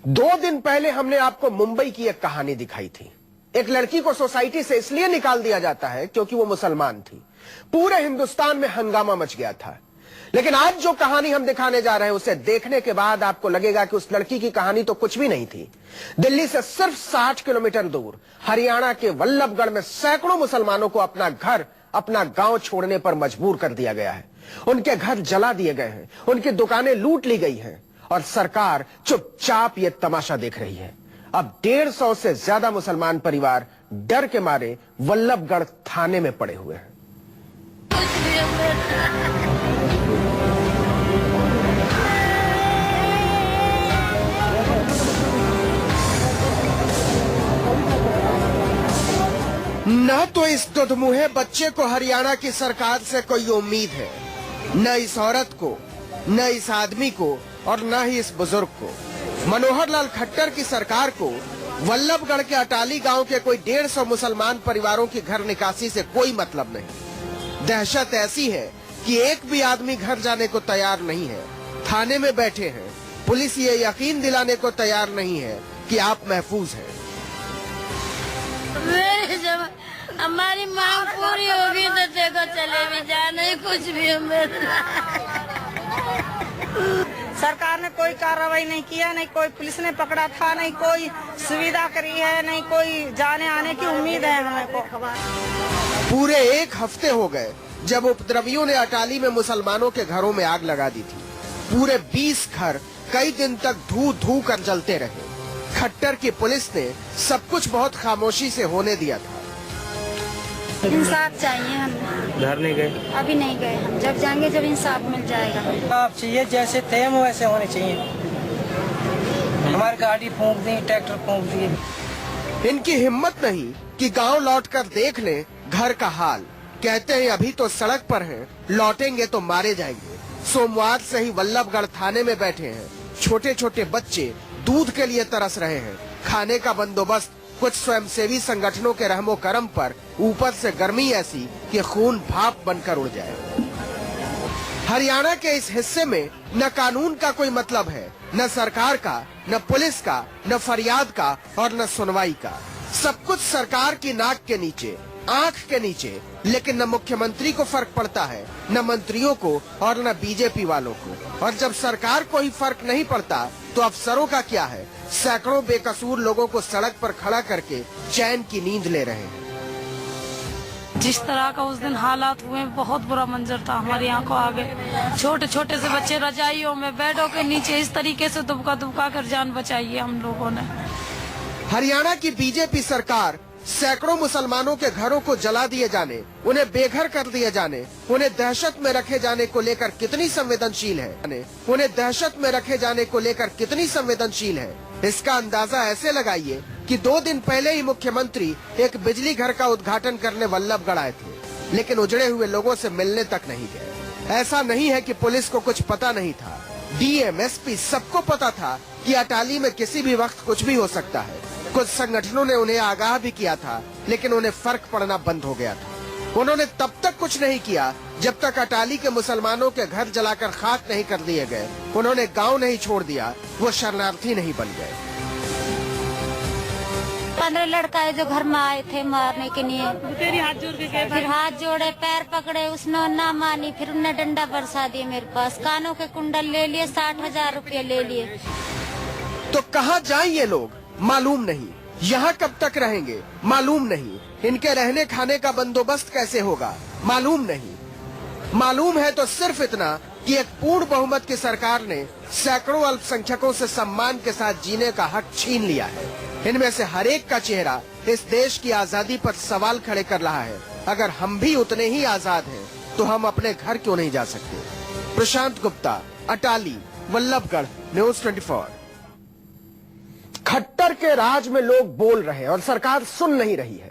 2 दिन पहले हमने आपको मुंबई की एक कहानी दिखाई थी। एक लड़की को सोसाइटी से इसलिए निकाल दिया जाता है क्योंकि वो मुसलमान थी। पूरे हिंदुस्तान में हंगामा मच गया था। लेकिन आज जो कहानी हम दिखाने जा रहे हैं उसे देखने के बाद आपको लगेगा कि उस लड़की की कहानी तो कुछ भी नहीं थी। दिल्ली से सिर्फ 60 किलोमीटर दूर हरियाणा के वल्लभगढ़ में सैकड़ों मुसलमानों को अपना घर, अपना गांव छोड़ने पर मजबूर कर दिया गया है। उनके घर जला दिए गए हैं, उनकी दुकानें लूट ली गई हैं और सरकार चुपचाप ये तमाशा देख रही है। अब 150 से ज्यादा मुसलमान परिवार डर के मारे वल्लभगढ़ थाने में पड़े हुए हैं। न तो इस दुधमुहे बच्चे को हरियाणा की सरकार से कोई उम्मीद है, न इस औरत को, न इस आदमी को और न ही इस बुजुर्ग को। मनोहर लाल खट्टर की सरकार को वल्लभगढ़ के अटाली गांव के कोई 150 मुसलमान परिवारों की घर निकासी से कोई मतलब नहीं। दहशत ऐसी है कि एक भी आदमी घर जाने को तैयार नहीं है। थाने में बैठे हैं, पुलिस ये यकीन दिलाने को तैयार नहीं है कि आप महफूज हैं। जब हमारी मांग पूरी होगी तो देखो चले भी जाने कुछ भी सरकार ने कोई कार्रवाई नहीं किया, नहीं कोई पुलिस ने पकड़ा था, नहीं कोई सुविधा करी है, नहीं कोई जाने आने की उम्मीद है हमें को। पूरे 1 हफ्ते हो गए जब उपद्रवियों ने अटाली में मुसलमानों के घरों में आग लगा दी थी। पूरे 20 घर कई दिन तक धू धू कर जलते रहे। खट्टर की पुलिस ने सब कुछ बहुत खामोशी से होने दिया था। इंसाफ चाहिए हमें। घर नहीं गए? अभी नहीं गए, हम जब जाएंगे जब इंसाफ मिल जाएगा। आप चाहिए जैसे थे हम वैसे होने चाहिए। हमारी गाड़ी फूंक दी, ट्रैक्टर फूंक दिए। इनकी हिम्मत नहीं कि गांव लौटकर देख लें घर का हाल। कहते हैं अभी तो सड़क पर हैं, लौटेंगे तो मारे जाएंगे। सोमवार से ही वल्लभगढ़ थाने में बैठे हैं। छोटे छोटे बच्चे दूध के लिए तरस रहे हैं। खाने का बंदोबस्त कुछ स्वयंसेवी संगठनों के रहमो करम पर, ऊपर से गर्मी ऐसी कि खून भाप बनकर उड़ जाए। हरियाणा के इस हिस्से में न कानून का कोई मतलब है, न सरकार का, न पुलिस का, न फरियाद का और न सुनवाई का। सब कुछ सरकार की नाक के नीचे, आंख के नीचे। लेकिन न मुख्यमंत्री को फर्क पड़ता है, न मंत्रियों को और न बीजेपी वालों को। और जब सरकार को ही फर्क नहीं पड़ता तो अफसरों का क्या है? सैकड़ों बेकसूर लोगों को सड़क पर खड़ा करके चैन की नींद ले रहे हैं। जिस तरह का उस दिन हालात हुए, बहुत बुरा मंजर था हमारी आंखों आगे। छोटे छोटे से बच्चे रजाइयों में, बेडों के नीचे इस तरीके से दुबका दुबका कर जान बचाई है हम लोगों ने। हरियाणा की बीजेपी सरकार सैकड़ों मुसलमानों के घरों को जला दिए जाने, उन्हें बेघर कर दिए जाने, उन्हें दहशत में रखे जाने को लेकर कितनी संवेदनशील है। उन्हें दहशत में रखे जाने को लेकर कितनी संवेदनशील है, इसका अंदाजा ऐसे लगाइए कि 2 दिन पहले ही मुख्यमंत्री एक बिजली घर का उद्घाटन करने वल्लभगढ़ आए थे, लेकिन उजड़े हुए लोगों से मिलने तक नहीं गए। ऐसा नहीं है कि पुलिस को कुछ पता नहीं था। डीएम, एसपी सबको पता था कि अटाली में किसी भी वक्त कुछ भी हो सकता है। कुछ संगठनों ने उन्हें आगाह भी किया था, लेकिन उन्हें फर्क पड़ना बंद हो गया था। उन्होंने तब तक कुछ नहीं किया जब तक अटाली के मुसलमानों के घर जलाकर खाक नहीं कर दिए गए। उन्होंने गांव नहीं छोड़ दिया, वो शरणार्थी नहीं बन गए। 15 लड़का है जो घर में आए थे मारने के लिए। फिर हाथ जोड़े, पैर पकड़े, उसने ना मानी। फिर उन्हें डंडा बरसा दिया मेरे पास, कानों के कुंडल ले लिए, 60,000 रुपये ले लिए। तो कहाँ जाएं ये लोग मालूम नहीं, यहाँ कब तक रहेंगे मालूम नहीं, इनके रहने खाने का बंदोबस्त कैसे होगा मालूम नहीं। मालूम है तो सिर्फ इतना कि एक पूर्ण बहुमत की सरकार ने सैकड़ों अल्पसंख्यकों से सम्मान के साथ जीने का हक छीन लिया है। इनमें से हर एक का चेहरा इस देश की आजादी पर सवाल खड़े कर रहा है। अगर हम भी उतने ही आजाद हैं तो हम अपने घर क्यों नहीं जा सकते? प्रशांत गुप्ता, अटाली, वल्लभगढ़, न्यूज़ 24। खट्टर के राज में लोग बोल रहे हैं और सरकार सुन नहीं रही है।